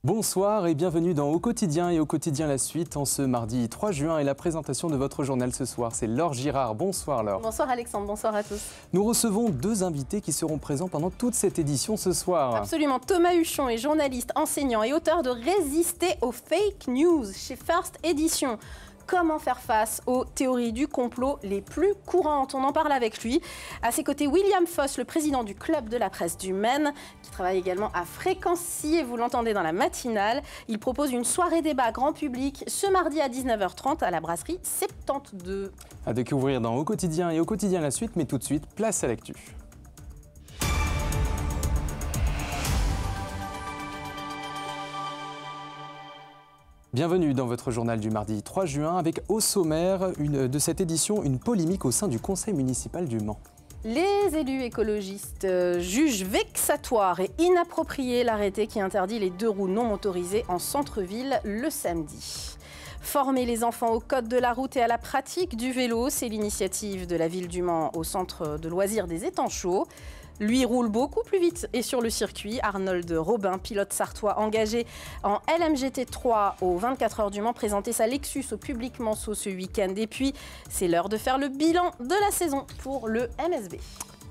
Bonsoir et bienvenue dans Au Quotidien et Au Quotidien la suite en ce mardi 3 juin et la présentation de votre journal ce soir, c'est Laure Girard. Bonsoir Laure. Bonsoir Alexandre, bonsoir à tous. Nous recevons deux invités qui seront présents pendant toute cette édition ce soir. Absolument, Thomas Huchon est journaliste, enseignant et auteur de Résister aux fake news chez First Edition. Comment faire face aux théories du complot les plus courantes? On en parle avec lui. À ses côtés, William Foss, le président du Club de la presse du Maine, qui travaille également à Fréquency, et vous l'entendez dans la matinale. Il propose une soirée débat grand public ce mardi à 19h30 à la brasserie 72. À découvrir dans Au Quotidien et Au Quotidien la suite, mais tout de suite, place à l'actu. Bienvenue dans votre journal du mardi 3 juin avec au sommaire de cette édition une polémique au sein du conseil municipal du Mans. Les élus écologistes jugent vexatoire et inapproprié l'arrêté qui interdit les deux roues non motorisées en centre-ville le samedi. Former les enfants au code de la route et à la pratique du vélo, c'est l'initiative de la ville du Mans au centre de loisirs des Étangs Chauds. Lui roule beaucoup plus vite et sur le circuit. Arnold Robin, pilote sartois engagé en LMGT 3 aux 24 heures du Mans, présentait sa Lexus au public manceau ce week-end. Et puis, c'est l'heure de faire le bilan de la saison pour le MSB.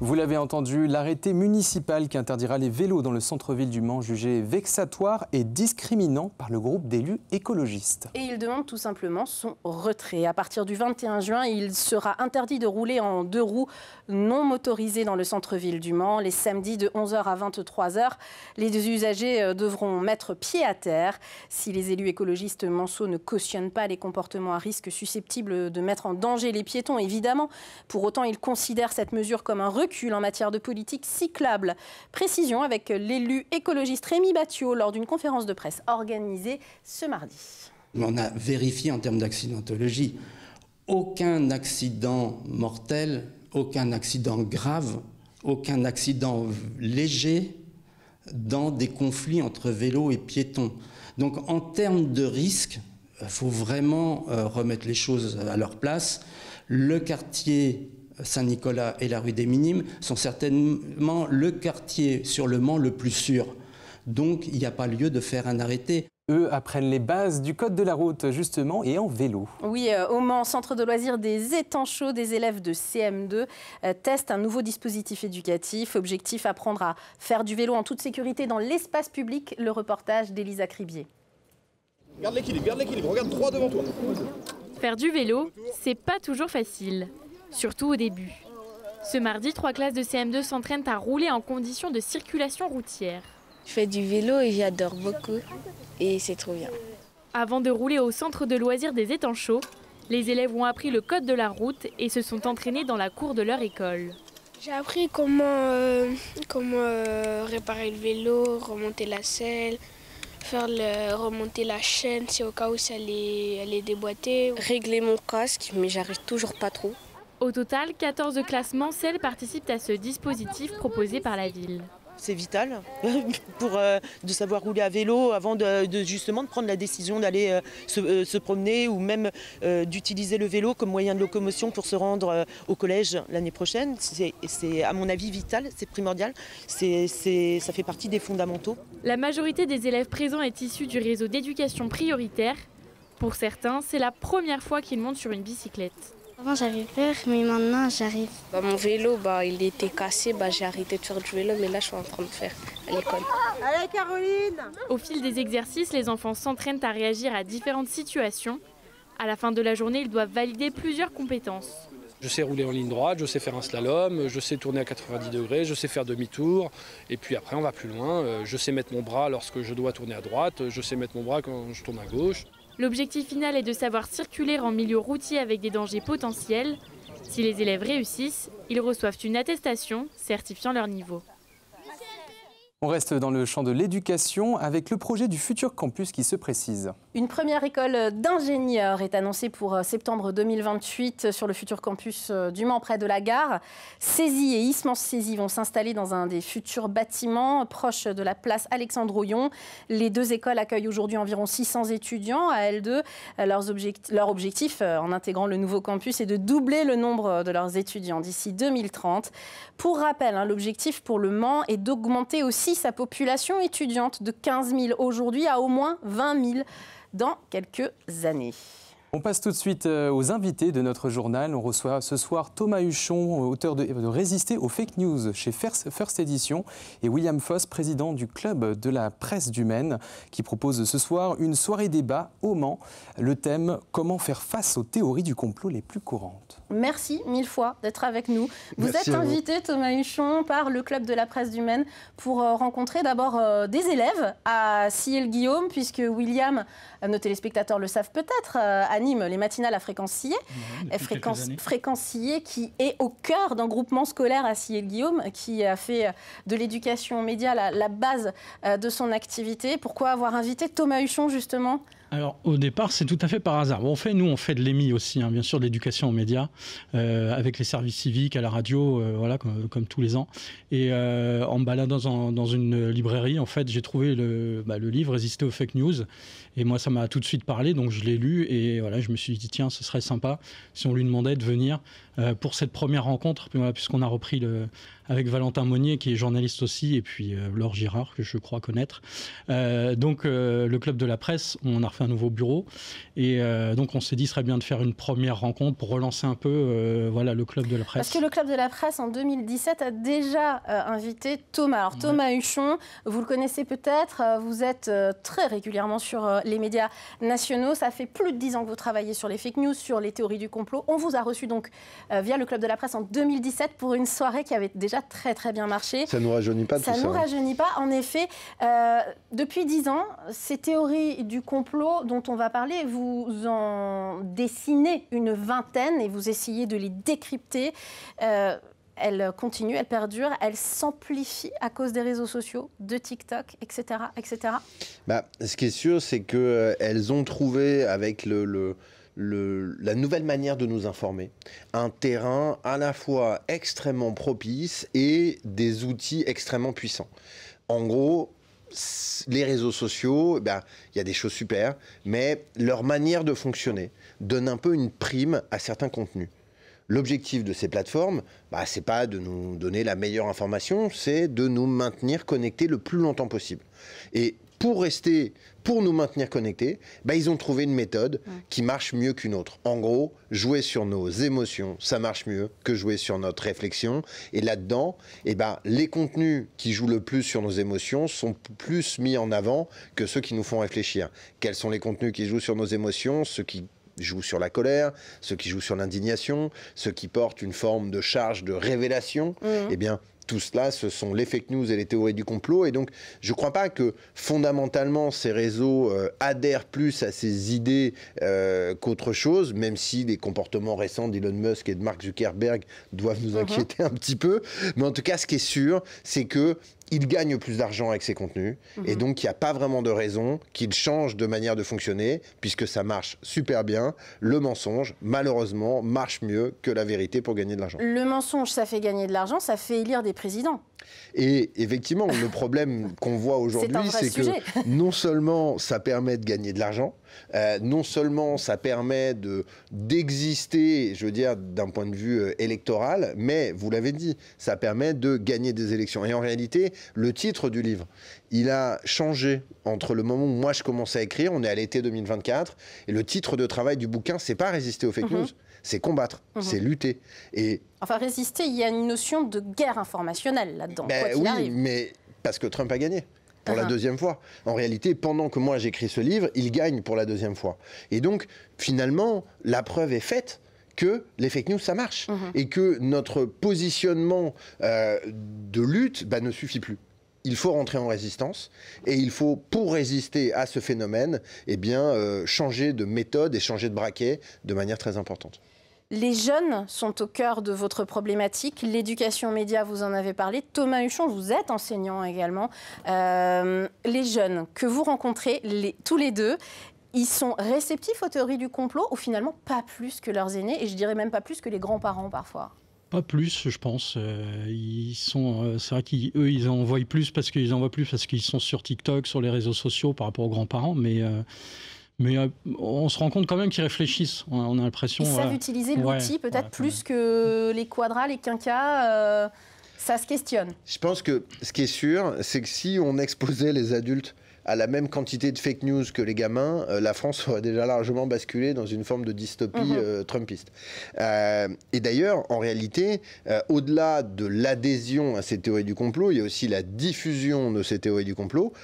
Vous l'avez entendu, l'arrêté municipal qui interdira les vélos dans le centre-ville du Mans jugé vexatoire et discriminant par le groupe d'élus écologistes. Et il demande tout simplement son retrait. À partir du 21 juin, il sera interdit de rouler en deux roues non motorisées dans le centre-ville du Mans. Les samedis de 11h à 23h, les deux usagers devront mettre pied à terre. Si les élus écologistes manceaux ne cautionnent pas les comportements à risque susceptibles de mettre en danger les piétons, évidemment, pour autant, ils considèrent cette mesure comme un recul en matière de politique cyclable. Précision avec l'élu écologiste Rémi Battiot lors d'une conférence de presse organisée ce mardi. On a vérifié en termes d'accidentologie, aucun accident mortel, aucun accident grave, aucun accident léger dans des conflits entre vélos et piétons. Donc en termes de risque, il faut vraiment remettre les choses à leur place. Le quartier Saint-Nicolas et la rue des Minimes sont certainement le quartier sur le Mans le plus sûr. Donc, il n'y a pas lieu de faire un arrêté. Eux apprennent les bases du code de la route, justement, et en vélo. Oui, au Mans, centre de loisirs des Étangs Chauds, des élèves de CM2 testent un nouveau dispositif éducatif. Objectif, apprendre à faire du vélo en toute sécurité dans l'espace public. Le reportage d'Elisa Cribier. Garde l'équilibre, regarde droit devant toi. Faire du vélo, c'est pas toujours facile. Surtout au début. Ce mardi, 3 classes de CM2 s'entraînent à rouler en conditions de circulation routière. Je fais du vélo et j'adore beaucoup et c'est trop bien. Avant de rouler au centre de loisirs des Étangs Chauds, les élèves ont appris le code de la route et se sont entraînés dans la cour de leur école. J'ai appris comment réparer le vélo, remonter la selle, remonter la chaîne si au cas où elle est déboîtée. Régler mon casque, mais j'arrive toujours pas trop. Au total, 14 classes mancelles participent à ce dispositif proposé par la ville. C'est vital pour de savoir rouler à vélo avant justement de prendre la décision d'aller se promener ou même d'utiliser le vélo comme moyen de locomotion pour se rendre au collège l'année prochaine. C'est à mon avis vital, c'est primordial, ça fait partie des fondamentaux. La majorité des élèves présents est issue du réseau d'éducation prioritaire. Pour certains, c'est la première fois qu'ils montent sur une bicyclette. Avant j'avais peur, mais maintenant j'arrive. Mon vélo, il était cassé, j'ai arrêté de faire du vélo, mais là je suis en train de faire à l'école. Allez Caroline! Au fil des exercices, les enfants s'entraînent à réagir à différentes situations. À la fin de la journée, ils doivent valider plusieurs compétences. Je sais rouler en ligne droite, je sais faire un slalom, je sais tourner à 90 degrés, je sais faire demi-tour. Et puis après, on va plus loin. Je sais mettre mon bras lorsque je dois tourner à droite, je sais mettre mon bras quand je tourne à gauche. L'objectif final est de savoir circuler en milieu routier avec des dangers potentiels. Si les élèves réussissent, ils reçoivent une attestation certifiant leur niveau. On reste dans le champ de l'éducation avec le projet du futur campus qui se précise. Une première école d'ingénieurs est annoncée pour septembre 2028 sur le futur campus du Mans, près de la gare. Césy et Ismence-Césy vont s'installer dans un des futurs bâtiments proches de la place Alexandre-Royon. Les deux écoles accueillent aujourd'hui environ 600 étudiants à L2. Leur objectif, en intégrant le nouveau campus, est de doubler le nombre de leurs étudiants d'ici 2030. Pour rappel, l'objectif pour le Mans est d'augmenter aussi sa population étudiante de 15 000 aujourd'hui à au moins 20 000 dans quelques années. On passe tout de suite aux invités de notre journal. On reçoit ce soir Thomas Huchon, auteur de Résister aux fake news chez First Edition, et William Foss, président du club de la presse du Maine, qui propose ce soir une soirée débat au Mans. Le thème, comment faire face aux théories du complot les plus courantes. Merci mille fois d'être avec nous. Vous êtes invité, Thomas Huchon, par le club de la presse du Maine pour rencontrer d'abord des élèves à Sillé-le-Guillaume, puisque William, nos téléspectateurs le savent peut-être, anime les matinales à Fréquence Sillé. Fréquence Sillé qui est au cœur d'un groupement scolaire à Sillé-le-Guillaume, qui a fait de l'éducation aux médias la base de son activité. Pourquoi avoir invité Thomas Huchon, justement ? Alors, au départ, c'est tout à fait par hasard. Bon, nous, on fait de l'EMI aussi, bien sûr, de l'éducation aux médias, avec les services civiques à la radio, voilà, comme tous les ans. Et en me baladant dans une librairie, en fait, j'ai trouvé le livre « Résister aux fake news ». Et moi, ça m'a tout de suite parlé, donc je l'ai lu. Et voilà, je me suis dit, tiens, ce serait sympa si on lui demandait de venir pour cette première rencontre, puisqu'on a repris avec Valentin Monnier, qui est journaliste aussi, et puis Laure Girard, que je crois connaître. Donc, le club de la presse, on a refait un nouveau bureau. Et donc, on s'est dit, ce serait bien de faire une première rencontre pour relancer un peu le club de la presse. Parce que le club de la presse, en 2017, a déjà invité Thomas. Alors, Thomas Huchon, vous le connaissez peut-être, vous êtes très régulièrement sur les médias nationaux. Ça fait plus de 10 ans que vous travaillez sur les fake news, sur les théories du complot. On vous a reçu donc via le club de la presse en 2017 pour une soirée qui avait déjà très très bien marché. Ça ne nous rajeunit pas tout ça. Ça ne nous rajeunit pas. En effet, depuis 10 ans, ces théories du complot dont on va parler, vous en dessinez une vingtaine et vous essayez de les décrypter. Elle continue, elle perdure, elle s'amplifie à cause des réseaux sociaux, de TikTok, etc. etc. Ce qui est sûr, c'est qu'elles ont trouvé avec la nouvelle manière de nous informer un terrain à la fois extrêmement propice et des outils extrêmement puissants. En gros, les réseaux sociaux, il y a des choses super, mais leur manière de fonctionner donne un peu une prime à certains contenus. L'objectif de ces plateformes, c'est pas de nous donner la meilleure information, c'est de nous maintenir connectés le plus longtemps possible. Et pour nous maintenir connectés, ils ont trouvé une méthode qui marche mieux qu'une autre. En gros, jouer sur nos émotions, ça marche mieux que jouer sur notre réflexion. Et là-dedans, les contenus qui jouent le plus sur nos émotions sont plus mis en avant que ceux qui nous font réfléchir. Quels sont les contenus qui jouent sur nos émotions ? Ceux qui jouent sur la colère, ceux qui jouent sur l'indignation, ceux qui portent une forme de charge de révélation. Tout cela, ce sont les fake news et les théories du complot. Et donc, je ne crois pas que fondamentalement, ces réseaux adhèrent plus à ces idées qu'autre chose, même si les comportements récents d'Elon Musk et de Mark Zuckerberg doivent nous inquiéter un petit peu. Mais en tout cas, ce qui est sûr, c'est qu'ils gagnent plus d'argent avec ces contenus. Et donc, il n'y a pas vraiment de raison qu'ils changent de manière de fonctionner, puisque ça marche super bien. Le mensonge, malheureusement, marche mieux que la vérité pour gagner de l'argent. Le mensonge, ça fait gagner de l'argent, ça fait élire des présidents. Et effectivement, le problème qu'on voit aujourd'hui, c'est que non seulement ça permet de gagner de l'argent, non seulement ça permet d'exister, je veux dire, d'un point de vue électoral, mais, vous l'avez dit, ça permet de gagner des élections. Et en réalité, le titre du livre, il a changé entre le moment où moi je commençais à écrire, on est à l'été 2024, et le titre de travail du bouquin, c'est pas résister aux fake news, c'est combattre, c'est lutter. Et enfin, résister, il y a une notion de guerre informationnelle là-dedans. Oui, mais parce que Trump a gagné pour la deuxième fois. En réalité, pendant que moi j'écris ce livre, il gagne pour la deuxième fois. Et donc, finalement, la preuve est faite que les fake news, ça marche. Et que notre positionnement de lutte ne suffit plus. Il faut rentrer en résistance et il faut, pour résister à ce phénomène, changer de méthode et changer de braquet de manière très importante. Les jeunes sont au cœur de votre problématique. L'éducation média, vous en avez parlé. Thomas Huchon, vous êtes enseignant également. Les jeunes que vous rencontrez, tous les deux, ils sont réceptifs aux théories du complot ou finalement pas plus que leurs aînés, et je dirais même pas plus que les grands-parents parfois? Pas plus, je pense. C'est vrai qu'eux, ils en voient plus parce qu'ils sont sur TikTok, sur les réseaux sociaux par rapport aux grands-parents, mais on se rend compte quand même qu'ils réfléchissent. On a l'impression. Ils savent utiliser l'outil peut-être plus que les quadras, les quinquas. Ça se questionne. Je pense que ce qui est sûr, c'est que si on exposait les adultes à la même quantité de fake news que les gamins, la France aurait déjà largement basculé dans une forme de dystopie trumpiste. Et d'ailleurs, en réalité, au-delà de l'adhésion à ces théories du complot, il y a aussi la diffusion de ces théories du complot.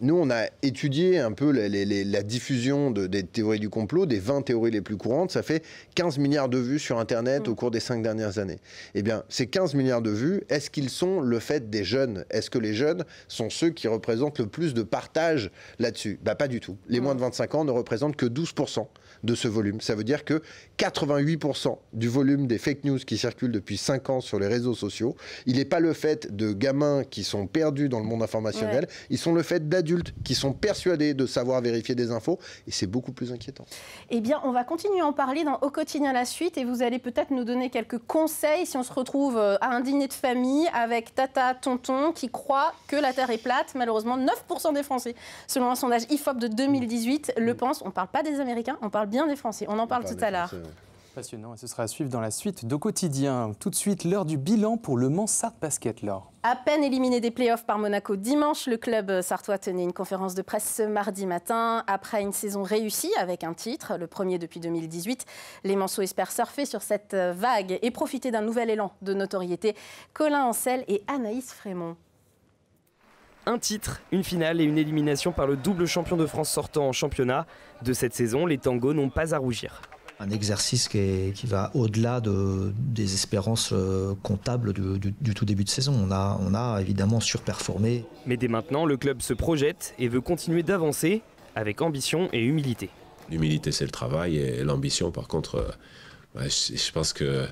Nous, on a étudié un peu la diffusion des théories du complot, des 20 théories les plus courantes. Ça fait 15 milliards de vues sur Internet au cours des 5 dernières années. Eh bien, ces 15 milliards de vues, est-ce qu'ils sont le fait des jeunes? Est-ce que les jeunes sont ceux qui représentent le plus de partage là-dessus? Pas du tout. Les moins de 25 ans ne représentent que 12% de ce volume. Ça veut dire que 88% du volume des fake news qui circulent depuis 5 ans sur les réseaux sociaux, il n'est pas le fait de gamins qui sont perdus dans le monde informationnel, ils sont le fait d'adultes qui sont persuadés de savoir vérifier des infos, et c'est beaucoup plus inquiétant. Eh bien, on va continuer à en parler Au quotidien la suite, et vous allez peut-être nous donner quelques conseils si on se retrouve à un dîner de famille avec tata, tonton qui croient que la Terre est plate. Malheureusement, 9% des Français, selon un sondage IFOP de 2018, le pensent. On ne parle pas des Américains, on parle bien des Français. On en parle tout à l'heure. Passionnant, et ce sera à suivre dans la suite d'Au quotidien. Tout de suite, l'heure du bilan pour le Mans Sarthe Basket, Laure. À peine éliminé des playoffs par Monaco dimanche, le club sartois tenait une conférence de presse ce mardi matin. Après une saison réussie avec un titre, le premier depuis 2018, les Manceaux espèrent surfer sur cette vague et profiter d'un nouvel élan de notoriété. Colin Ancel et Anaïs Frémont. Un titre, une finale et une élimination par le double champion de France sortant en championnat. De cette saison, les tangos n'ont pas à rougir. Un exercice qui va au-delà des espérances comptables du tout début de saison. On a évidemment surperformé. Mais dès maintenant, le club se projette et veut continuer d'avancer avec ambition et humilité. L'humilité, c'est le travail, et l'ambition, par contre, je pense que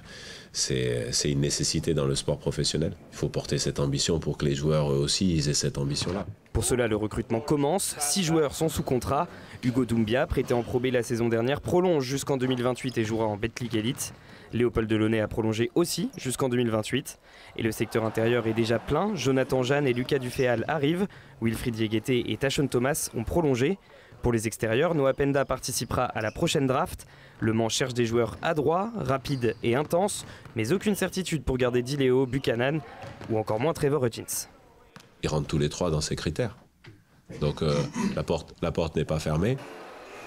c'est une nécessité dans le sport professionnel. Il faut porter cette ambition pour que les joueurs, eux aussi, ils aient cette ambition-là. Pour cela, le recrutement commence. 6 joueurs sont sous contrat. Hugo Doumbia, prêté en Pro B la saison dernière, prolonge jusqu'en 2028 et jouera en Betclic Elite. Léopold Delaunay a prolongé aussi jusqu'en 2028. Et le secteur intérieur est déjà plein. Jonathan Jeanne et Lucas Duféal arrivent. Wilfried Diégueté et Tachon Thomas ont prolongé. Pour les extérieurs, Noah Penda participera à la prochaine draft. Le Mans cherche des joueurs adroits, rapides et intenses, mais aucune certitude pour garder Dileo, Buchanan ou encore moins Trevor Hutchins. Ils rentrent tous les 3 dans ces critères. Donc la porte n'est pas fermée.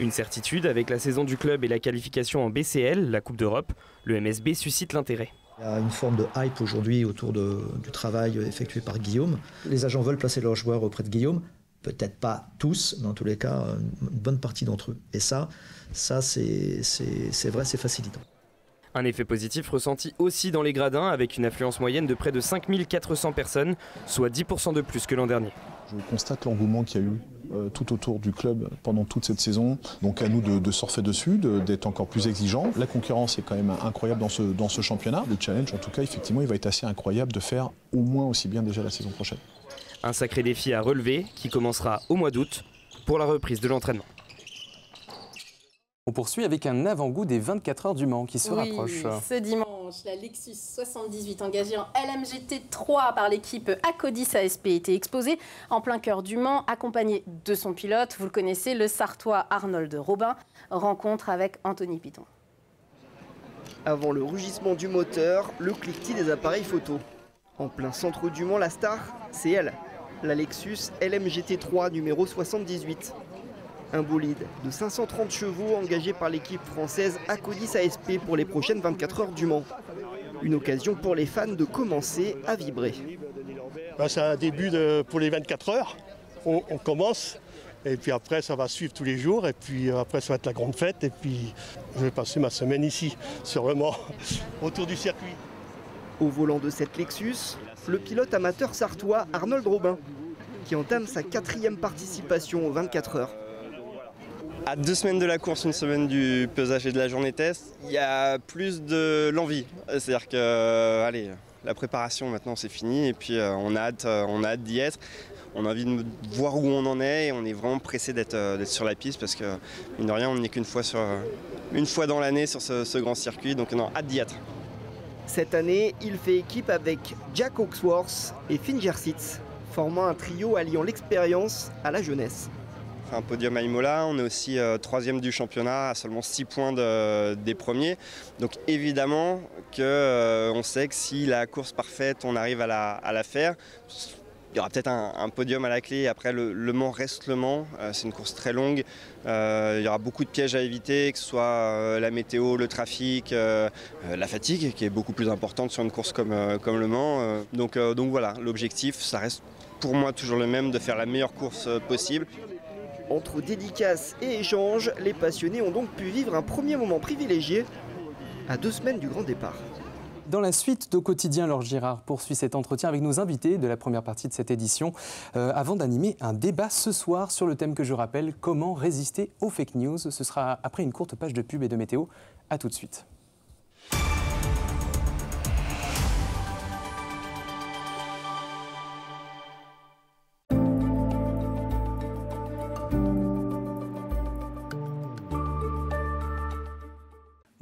Une certitude avec la saison du club et la qualification en BCL, la Coupe d'Europe, le MSB suscite l'intérêt. Il y a une forme de hype aujourd'hui autour du travail effectué par Guillaume. Les agents veulent placer leurs joueurs auprès de Guillaume. Peut-être pas tous, mais en tous les cas, une bonne partie d'entre eux. Et ça c'est vrai, c'est facilitant. Un effet positif ressenti aussi dans les gradins, avec une affluence moyenne de près de 5400 personnes, soit 10% de plus que l'an dernier. Je constate l'engouement qu'il y a eu tout autour du club pendant toute cette saison. Donc à nous de surfer dessus, d'être encore plus exigeants. La concurrence est quand même incroyable dans ce championnat. Le challenge, en tout cas, effectivement, il va être assez incroyable de faire au moins aussi bien déjà la saison prochaine. Un sacré défi à relever qui commencera au mois d'août pour la reprise de l'entraînement. On poursuit avec un avant-goût des 24 heures du Mans qui se rapproche. Ce dimanche, la Lexus 78 engagée en LMGT 3 par l'équipe Acodis ASP était exposée en plein cœur du Mans, accompagnée de son pilote. Vous le connaissez, le Sartois Arnold Robin. Rencontre avec Anthony Piton. Avant le rugissement du moteur, le cliquetis des appareils photo. En plein centre du Mans, la star, c'est elle, la Lexus LMGT 3 numéro 78. Un bolide de 530 chevaux engagé par l'équipe française Acodis ASP pour les prochaines 24 heures du Mans. Une occasion pour les fans de commencer à vibrer. C'est un début pour les 24 heures. On commence et puis après ça va suivre tous les jours et puis après ça va être la grande fête et puis je vais passer ma semaine ici sur le Mans autour du circuit. Au volant de cette Lexus, le pilote amateur sartois Arnold Robin qui entame sa 4e participation aux 24 heures. À 2 semaines de la course, 1 semaine du pesage et de la journée test, il y a plus de l'envie. C'est-à-dire que, allez, la préparation maintenant c'est fini et puis on a hâte d'y être. On a envie de voir où on en est et on est vraiment pressé d'être sur la piste parce que, mine de rien, on n'est qu'une fois dans l'année sur ce grand circuit, donc on a hâte d'y être. Cette année, il fait équipe avec Jack Hawksworth et Finn Gersitz, formant un trio alliant l'expérience à la jeunesse. Un podium à Imola, on est aussi 3e du championnat à seulement 6 points des premiers. Donc évidemment qu'on sait que si la course parfaite, on arrive à la faire, il y aura peut-être un podium à la clé. Après, le Mans reste le Mans. C'est une course très longue. Il y aura beaucoup de pièges à éviter, que ce soit la météo, le trafic, la fatigue, qui est beaucoup plus importante sur une course comme le Mans. Donc voilà, l'objectif, ça reste pour moi toujours le même, de faire la meilleure course possible. Entre dédicaces et échanges, les passionnés ont donc pu vivre un premier moment privilégié à 2 semaines du grand départ. Dans la suite d'Au quotidien, Laure Girard poursuit cet entretien avec nos invités de la première partie de cette édition avant d'animer un débat ce soir sur le thème que je rappelle, comment résister aux fake news. Ce sera après une courte page de pub et de météo. A tout de suite.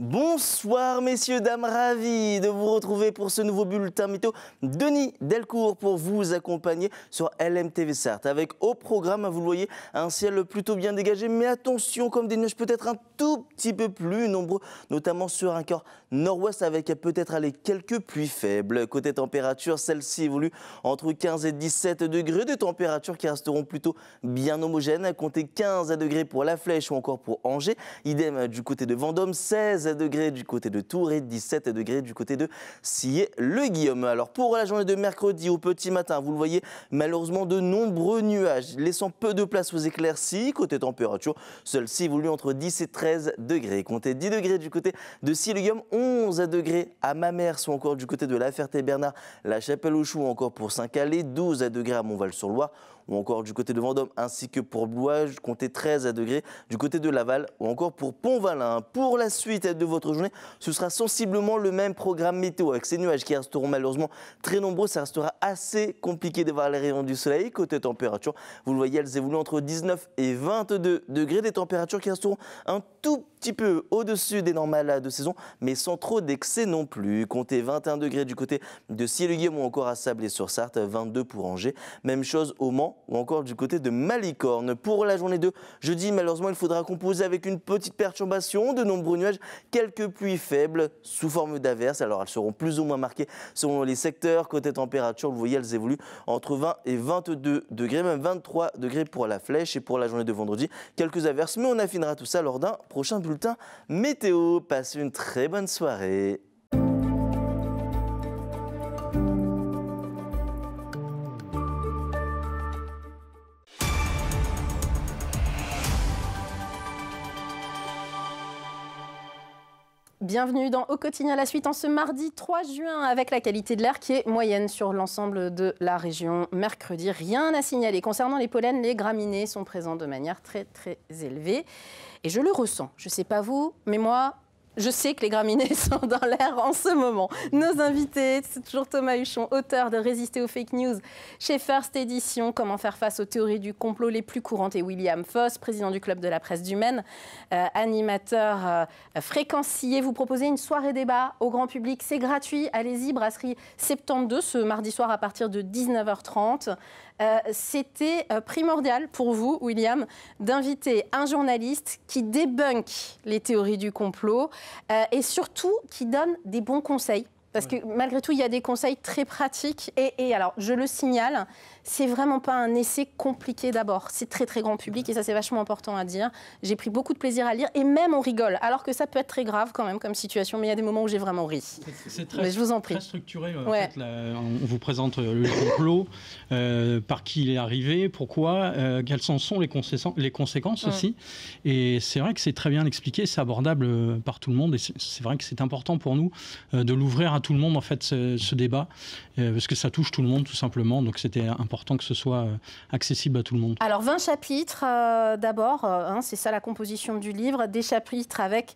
Bonsoir messieurs, dames, ravi de vous retrouver pour ce nouveau bulletin météo. Denis Delcourt pour vous accompagner sur LMTV Sarthe. Avec au programme, vous le voyez, un ciel plutôt bien dégagé, mais attention, comme des nuages peut-être un tout petit peu plus nombreux, notamment sur un quart nord-ouest avec peut-être quelques pluies faibles. Côté température, celle-ci évolue entre 15 et 17 degrés, des températures qui resteront plutôt bien homogènes. Comptez 15 degrés pour La Flèche ou encore pour Angers. Idem du côté de Vendôme, 16 degrés du côté de Tours et 17 degrés du côté de Sillé-le-Guillaume. Alors pour la journée de mercredi au petit matin, vous le voyez, malheureusement de nombreux nuages, laissant peu de place aux éclaircies. Côté température, celle-ci évolue entre 10 et 13 degrés. Comptez 10 degrés du côté de Sillé-le-Guillaume, 11 degrés à Mamers ou encore du côté de La Ferté-Bernard, La Chapelle-aux-Choux ou encore pour Saint-Calais, 12 degrés à Montval-sur-Loire ou encore du côté de Vendôme ainsi que pour Blois, comptez 13 degrés du côté de Laval ou encore pour Pont-Valin. Pour la suite de votre journée, ce sera sensiblement le même programme météo avec ces nuages qui resteront malheureusement très nombreux. Ça restera assez compliqué de voir les rayons du soleil. Côté température, vous le voyez, elles évoluent entre 19 et 22 degrés, des températures qui resteront un tout petit peu au-dessus des normales de saison, mais sans trop d'excès non plus. Comptez 21 degrés du côté de Sillé-le-Guillaume ou encore à Sablé-sur-Sarthe, 22 pour Angers. Même chose au Mans ou encore du côté de Malicorne. Pour la journée de jeudi, malheureusement, il faudra composer avec une petite perturbation, de nombreux nuages, quelques pluies faibles sous forme d'averses. Alors elles seront plus ou moins marquées selon les secteurs. Côté température, vous voyez, elles évoluent entre 20 et 22 degrés, même 23 degrés pour La Flèche. Et pour la journée de vendredi, quelques averses, mais on affinera tout ça lors d'un prochain bulletin météo. Passez une très bonne soirée. Bienvenue dans Au quotidien, la suite en ce mardi 3 juin avec la qualité de l'air qui est moyenne sur l'ensemble de la région. Mercredi, rien à signaler. Concernant les pollens, les graminées sont présents de manière très élevée. Et je le ressens. Je ne sais pas vous, mais moi, je sais que les graminées sont dans l'air en ce moment. Nos invités, c'est toujours Thomas Huchon, auteur de Résister aux fake news chez First Edition, comment faire face aux théories du complot les plus courantes, et William Foss, président du Club de la presse du Maine, animateur fréquencier. Vous proposez une soirée débat au grand public, c'est gratuit, allez-y, Brasserie 72, ce mardi soir à partir de 19h30. C'était primordial pour vous, William, d'inviter un journaliste qui débunk les théories du complot et surtout qui donne des bons conseils. Parce que malgré tout, il y a des conseils très pratiques. Et alors, je le signale, c'est vraiment pas un essai compliqué d'abord. C'est très grand public et ça, c'est vachement important à dire. J'ai pris beaucoup de plaisir à lire et même on rigole. Alors que ça peut être très grave quand même comme situation, mais il y a des moments où j'ai vraiment ri. C'est très, mais je vous en prie. Très structuré. En fait, on vous présente le complot, par qui il est arrivé, pourquoi, quelles sont les conséquences aussi. Et c'est vrai que c'est très bien expliqué, c'est abordable par tout le monde. Et c'est vrai que c'est important pour nous de l'ouvrir à à tout le monde en fait ce débat, parce que ça touche tout le monde tout simplement. Donc c'était important que ce soit accessible à tout le monde. Alors 20 chapitres d'abord, c'est ça la composition du livre, des chapitres avec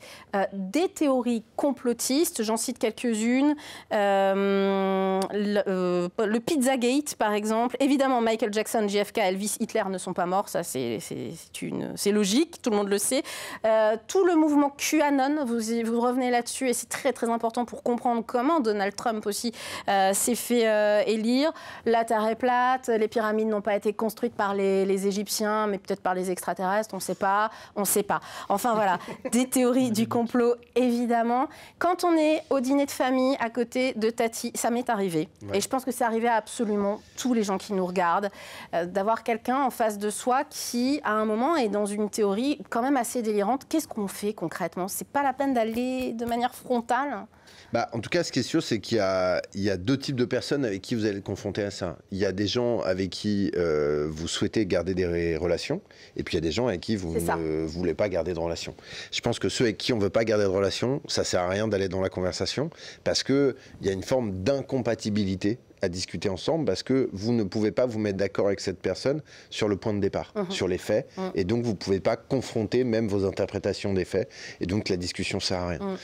des théories complotistes, j'en cite quelques-unes, le Pizzagate par exemple, évidemment Michael Jackson, JFK, Elvis, Hitler ne sont pas morts, ça c'est logique, tout le monde le sait. Tout le mouvement QAnon, vous revenez là-dessus et c'est très très important pour comprendre comment Donald Trump aussi s'est fait élire. La Terre est plate, les pyramides n'ont pas été construites par les Égyptiens, mais peut-être par les extraterrestres, on ne sait pas. Enfin voilà, des théories du complot évidemment. Quand on est au dîner de famille à côté de Tati, ça m'est arrivé. Ouais. Et je pense que c'est arrivé à absolument tous les gens qui nous regardent, d'avoir quelqu'un en face de soi qui, à un moment, est dans une théorie quand même assez délirante. Qu'est-ce qu'on fait concrètement? C'est pas la peine d'aller de manière frontale? En tout cas, ce qui est sûr, c'est qu'il y a deux types de personnes avec qui vous allez être confrontés à ça. Il y a des gens avec qui vous souhaitez garder des relations, et puis il y a des gens avec qui vous ne voulez pas garder de relations. Je pense que ceux avec qui on ne veut pas garder de relations, ça ne sert à rien d'aller dans la conversation, parce qu'il y a une forme d'incompatibilité à discuter ensemble, parce que vous ne pouvez pas vous mettre d'accord avec cette personne sur le point de départ, sur les faits, et donc vous ne pouvez pas confronter même vos interprétations des faits, et donc la discussion ne sert à rien.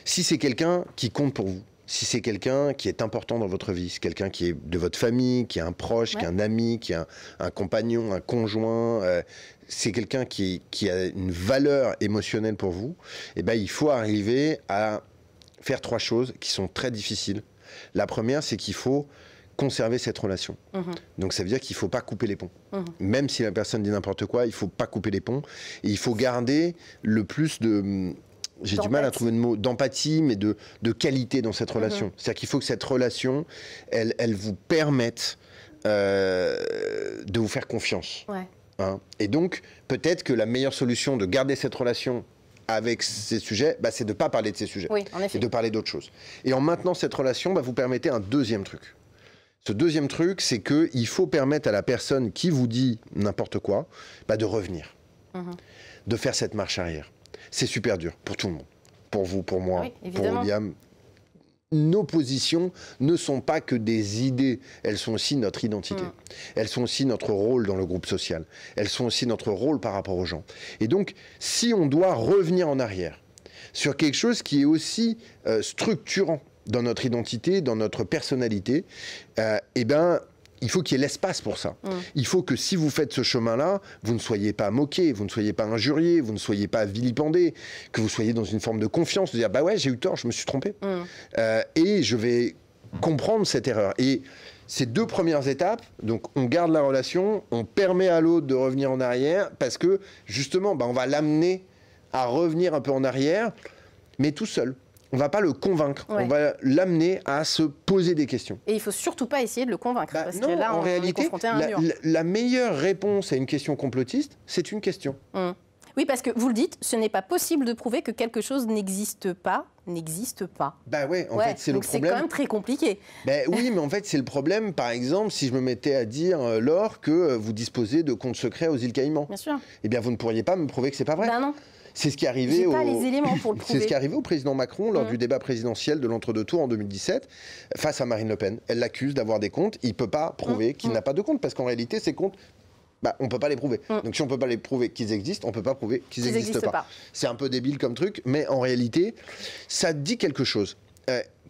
Si c'est quelqu'un qui compte pour vous, si c'est quelqu'un qui est important dans votre vie, c'est quelqu'un qui est de votre famille, qui est un proche, qui est un ami, qui est un compagnon, un conjoint, c'est quelqu'un qui a une valeur émotionnelle pour vous, et ben, il faut arriver à faire trois choses qui sont très difficiles. La première, c'est qu'il faut conserver cette relation. Donc ça veut dire qu'il ne faut pas couper les ponts. Même si la personne dit n'importe quoi, il ne faut pas couper les ponts. Et il faut garder le plus de... J'ai du mal à trouver le mot d'empathie, mais de qualité dans cette relation. C'est-à-dire qu'il faut que cette relation, elle vous permette de vous faire confiance. Ouais. Hein. Et donc, peut-être que la meilleure solution de garder cette relation avec ces sujets, c'est de ne pas parler de ces sujets. Oui, en effet. Et de parler d'autres choses. Et en maintenant cette relation, vous permettez un deuxième truc. Ce deuxième truc, c'est qu'il faut permettre à la personne qui vous dit n'importe quoi, de revenir. De faire cette marche arrière. C'est super dur pour tout le monde. Pour vous, pour moi, pour William. Nos positions ne sont pas que des idées, elles sont aussi notre identité. Elles sont aussi notre rôle dans le groupe social. Elles sont aussi notre rôle par rapport aux gens. Et donc, si on doit revenir en arrière sur quelque chose qui est aussi structurant dans notre identité, dans notre personnalité, il faut qu'il y ait l'espace pour ça. Il faut que si vous faites ce chemin-là, vous ne soyez pas moqué, vous ne soyez pas injurié, vous ne soyez pas vilipendé, que vous soyez dans une forme de confiance, de dire « bah ouais, j'ai eu tort, je me suis trompé. Et je vais comprendre cette erreur ». Et ces deux premières étapes, donc on garde la relation, on permet à l'autre de revenir en arrière, parce que justement, on va l'amener à revenir un peu en arrière, mais tout seul. On ne va pas le convaincre, on va l'amener à se poser des questions. Et il ne faut surtout pas essayer de le convaincre, parce que là, en réalité, est confronté à un mur. La meilleure réponse à une question complotiste, c'est une question. Oui, parce que vous le dites, ce n'est pas possible de prouver que quelque chose n'existe pas. Bah ouais, en fait, c'est le problème. C'est quand même très compliqué. Oui, mais en fait, c'est le problème, par exemple, si je me mettais à dire, Laure, que vous disposez de comptes secrets aux îles Caïmans. Bien sûr. Eh bien, vous ne pourriez pas me prouver que c'est pas vrai. Ben non. C'est ce qui est arrivé les éléments pour le prouver. C'est ce qui est arrivé au président Macron lors du débat présidentiel de l'entre-deux tours en 2017 face à Marine Le Pen. Elle l'accuse d'avoir des comptes. Il ne peut pas prouver qu'il n'a pas de comptes parce qu'en réalité, ces comptes, on ne peut pas les prouver. Donc si on ne peut pas les prouver qu'ils existent, on ne peut pas prouver qu'ils n'existent pas. C'est un peu débile comme truc, mais en réalité, ça dit quelque chose.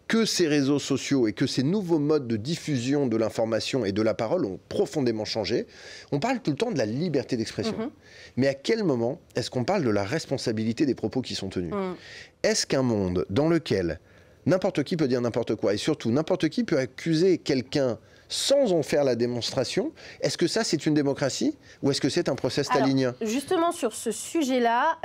Que ces réseaux sociaux et que ces nouveaux modes de diffusion de l'information et de la parole ont profondément changé. On parle tout le temps de la liberté d'expression. Mais à quel moment est-ce qu'on parle de la responsabilité des propos qui sont tenus? Est-ce qu'un monde dans lequel n'importe qui peut dire n'importe quoi, et surtout n'importe qui peut accuser quelqu'un sans en faire la démonstration, est-ce que ça c'est une démocratie ou est-ce que c'est un procès stalinien? Justement sur ce sujet-là,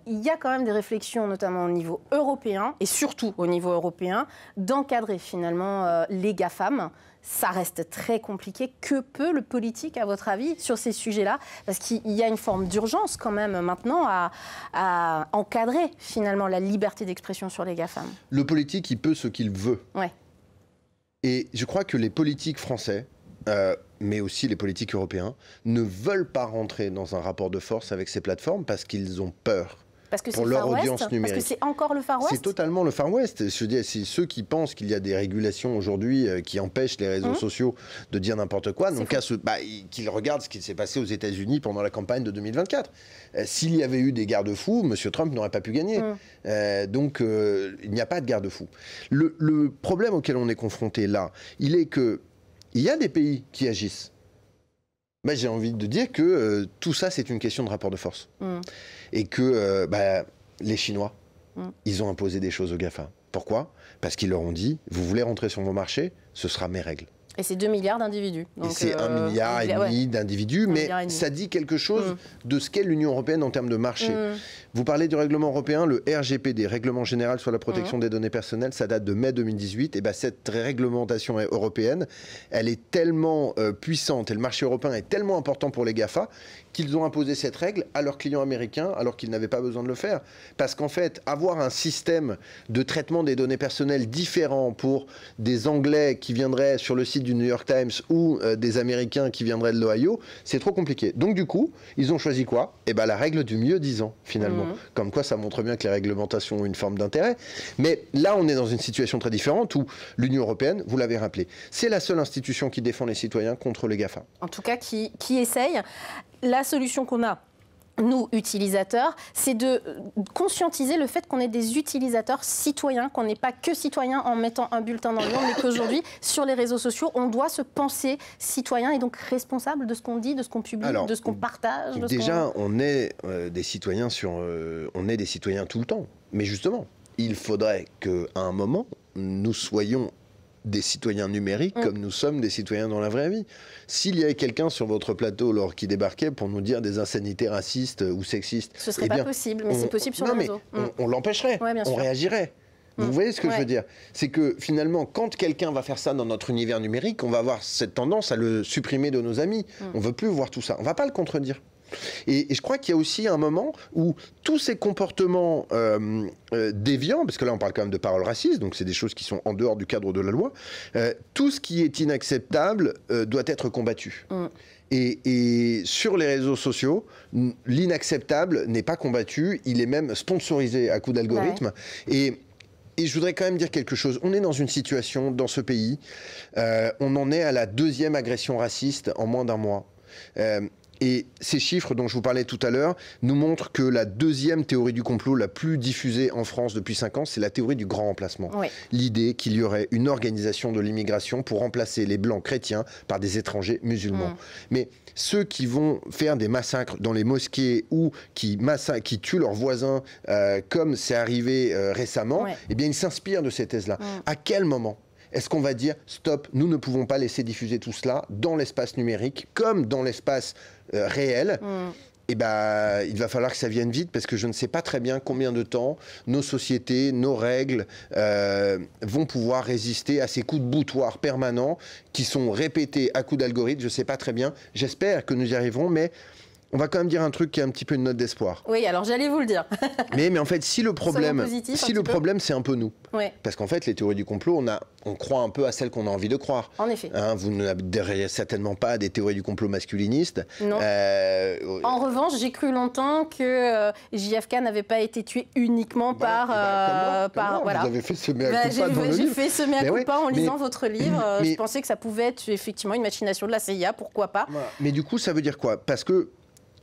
il y a quand même des réflexions, notamment au niveau européen, et surtout au niveau européen, d'encadrer finalement les GAFAM. Ça reste très compliqué. Que peut le politique, à votre avis, sur ces sujets-là? Parce qu'il y a une forme d'urgence quand même maintenant à encadrer finalement la liberté d'expression sur les GAFAM. Le politique, il peut ce qu'il veut. Ouais. Et je crois que les politiques français, mais aussi les politiques européens, ne veulent pas rentrer dans un rapport de force avec ces plateformes parce qu'ils ont peur pour leur audience numérique. Parce que c'est encore le Far West. C'est totalement le Far West. Je veux dire, c'est ceux qui pensent qu'il y a des régulations aujourd'hui qui empêchent les réseaux sociaux de dire n'importe quoi, donc qu'ils regardent ce qui s'est passé aux États-Unis pendant la campagne de 2024. S'il y avait eu des garde-fous, M. Trump n'aurait pas pu gagner. Donc il n'y a pas de garde-fous. Le problème auquel on est confronté là, il est qu'il y a des pays qui agissent. J'ai envie de dire que tout ça, c'est une question de rapport de force. Et que les Chinois, ils ont imposé des choses aux GAFA. Pourquoi? Parce qu'ils leur ont dit, vous voulez rentrer sur vos marchés, ce sera mes règles. Et c'est 2 milliards d'individus. Et c'est 1,5 milliard d'individus, mais ça dit quelque chose de ce qu'est l'Union européenne en termes de marché. Vous parlez du règlement européen, le RGPD, Règlement général sur la protection des données personnelles, ça date de mai 2018. Et cette réglementation européenne, elle est tellement puissante et le marché européen est tellement important pour les GAFA qu'ils ont imposé cette règle à leurs clients américains alors qu'ils n'avaient pas besoin de le faire. Parce qu'en fait, avoir un système de traitement des données personnelles différent pour des Anglais qui viendraient sur le site du New York Times ou des Américains qui viendraient de l'Ohio, c'est trop compliqué. Donc du coup, ils ont choisi quoi? La règle du mieux disant, finalement. Comme quoi, ça montre bien que les réglementations ont une forme d'intérêt. Mais là, on est dans une situation très différente où l'Union européenne, vous l'avez rappelé, c'est la seule institution qui défend les citoyens contre les GAFA. En tout cas, qui essaye. La solution qu'on a, nous, utilisateurs, c'est de conscientiser le fait qu'on est des utilisateurs citoyens, qu'on n'est pas que citoyens en mettant un bulletin dans le monde, mais qu'aujourd'hui, sur les réseaux sociaux, on doit se penser citoyen et donc responsable de ce qu'on dit, de ce qu'on publie, de ce qu'on partage. Déjà, on est des citoyens on est des citoyens tout le temps. Mais justement, il faudrait qu'à un moment, nous soyons des citoyens numériques comme nous sommes des citoyens dans la vraie vie. S'il y avait quelqu'un sur votre plateau qui débarquait pour nous dire des insanités racistes ou sexistes... Ce serait pas possible, mais c'est possible sur le réseau. On l'empêcherait, on réagirait. Vous voyez ce que je veux dire? C'est que finalement, quand quelqu'un va faire ça dans notre univers numérique, on va avoir cette tendance à le supprimer de nos amis. On ne veut plus voir tout ça. On ne va pas le contredire. Et je crois qu'il y a aussi un moment où tous ces comportements déviants, parce que là on parle quand même de paroles racistes, donc c'est des choses qui sont en dehors du cadre de la loi, tout ce qui est inacceptable doit être combattu. Et sur les réseaux sociaux, l'inacceptable n'est pas combattu, il est même sponsorisé à coup d'algorithme. Et je voudrais quand même dire quelque chose. On est dans une situation, dans ce pays, on en est à la 2e agression raciste en moins d'un mois. Et ces chiffres dont je vous parlais tout à l'heure nous montrent que la 2e théorie du complot la plus diffusée en France depuis 5 ans, c'est la théorie du grand remplacement. L'idée qu'il y aurait une organisation de l'immigration pour remplacer les blancs chrétiens par des étrangers musulmans. Mais ceux qui vont faire des massacres dans les mosquées ou qui tuent leurs voisins, comme c'est arrivé récemment, eh bien ils s'inspirent de ces thèses-là. À quel moment est-ce qu'on va dire stop, nous ne pouvons pas laisser diffuser tout cela dans l'espace numérique comme dans l'espace réel? il va falloir que ça vienne vite parce que je ne sais pas très bien combien de temps nos sociétés, nos règles vont pouvoir résister à ces coups de boutoir permanents qui sont répétés à coups d'algorithme. Je ne sais pas très bien. J'espère que nous y arriverons, mais on va quand même dire un truc qui est un petit peu une note d'espoir. Oui, alors j'allais vous le dire. mais en fait, si le problème, c'est un peu nous. Parce qu'en fait, les théories du complot, on croit un peu à celles qu'on a envie de croire. En effet. Vous n'adhérez certainement pas à des théories du complot masculinistes. Non. En revanche, j'ai cru longtemps que JFK n'avait pas été tué uniquement par... Vous avez fait ce mea culpa dans le livre. J'ai fait ce mea culpa en lisant votre livre. Je pensais que ça pouvait être effectivement une machination de la CIA, pourquoi pas. Mais du coup, ça veut dire quoi? Parce que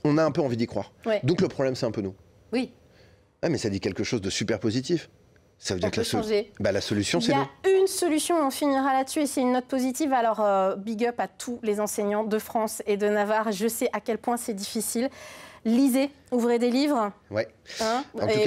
on a un peu envie d'y croire. Donc le problème, c'est un peu nous. Oui. Mais ça dit quelque chose de super positif. Ça veut dire que la solution, c'est nous. Il y a une solution, on finira là-dessus, et c'est une note positive. Alors, big up à tous les enseignants de France et de Navarre. Je sais à quel point c'est difficile. Lisez, ouvrez des livres. Ouais.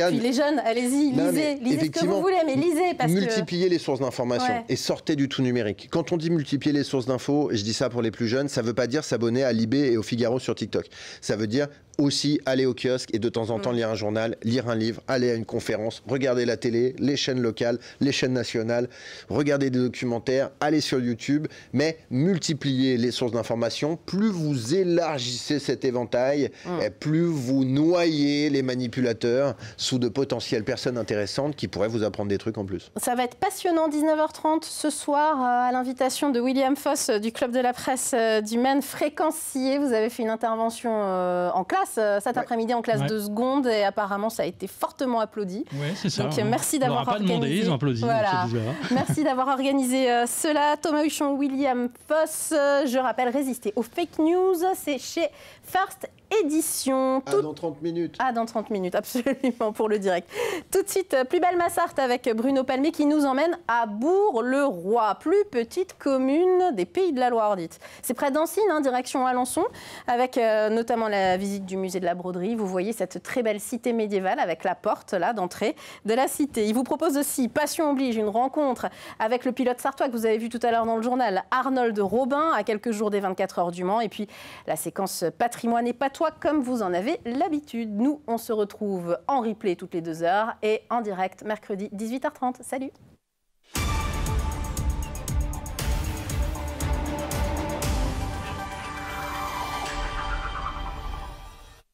Puis les jeunes, allez-y, lisez ce que vous voulez, mais lisez. Multipliez les sources d'information et sortez du tout numérique. Quand on dit multiplier les sources d'infos, et je dis ça pour les plus jeunes, ça ne veut pas dire s'abonner à Libé et au Figaro sur TikTok. Ça veut dire aussi aller au kiosque et de temps en temps lire un journal, lire un livre, aller à une conférence, regarder la télé, les chaînes locales, les chaînes nationales, regarder des documentaires, aller sur YouTube, mais multiplier les sources d'information. Plus vous élargissez cet éventail, plus vous noyez les manipulateurs sous de potentielles personnes intéressantes qui pourraient vous apprendre des trucs en plus. Ça va être passionnant, 19h30 ce soir, à l'invitation de William Foss du Club de la Presse du Maine, Fréquencier. Vous avez fait une intervention en classe classe cet après-midi en classe de seconde et apparemment ça a été fortement applaudi. Ouais, c'est ça. Donc merci d'avoir organisé. Demandé, ils ont applaudi. Voilà. Merci d'avoir organisé cela. Thomas Huchon, William Foss. Je rappelle, résister aux fake news, c'est chez First Édition. Dans 30 minutes. Dans 30 minutes, absolument, pour le direct. Tout de suite, Plus belle Massart avec Bruno Palmé qui nous emmène à Bourg-le-Roi, plus petite commune des Pays de la Loire, dites. C'est près d'Ancine, direction Alençon, avec notamment la visite du musée de la broderie. Vous voyez cette très belle cité médiévale avec la porte là d'entrée de la cité. Il vous propose aussi, passion oblige, une rencontre avec le pilote sartois que vous avez vu tout à l'heure dans le journal, Arnold Robin, à quelques jours des 24 heures du Mans. Et puis la séquence patrimoine et patois comme vous en avez l'habitude. Nous, on se retrouve en replay toutes les 2 heures et en direct mercredi 18h30. Salut!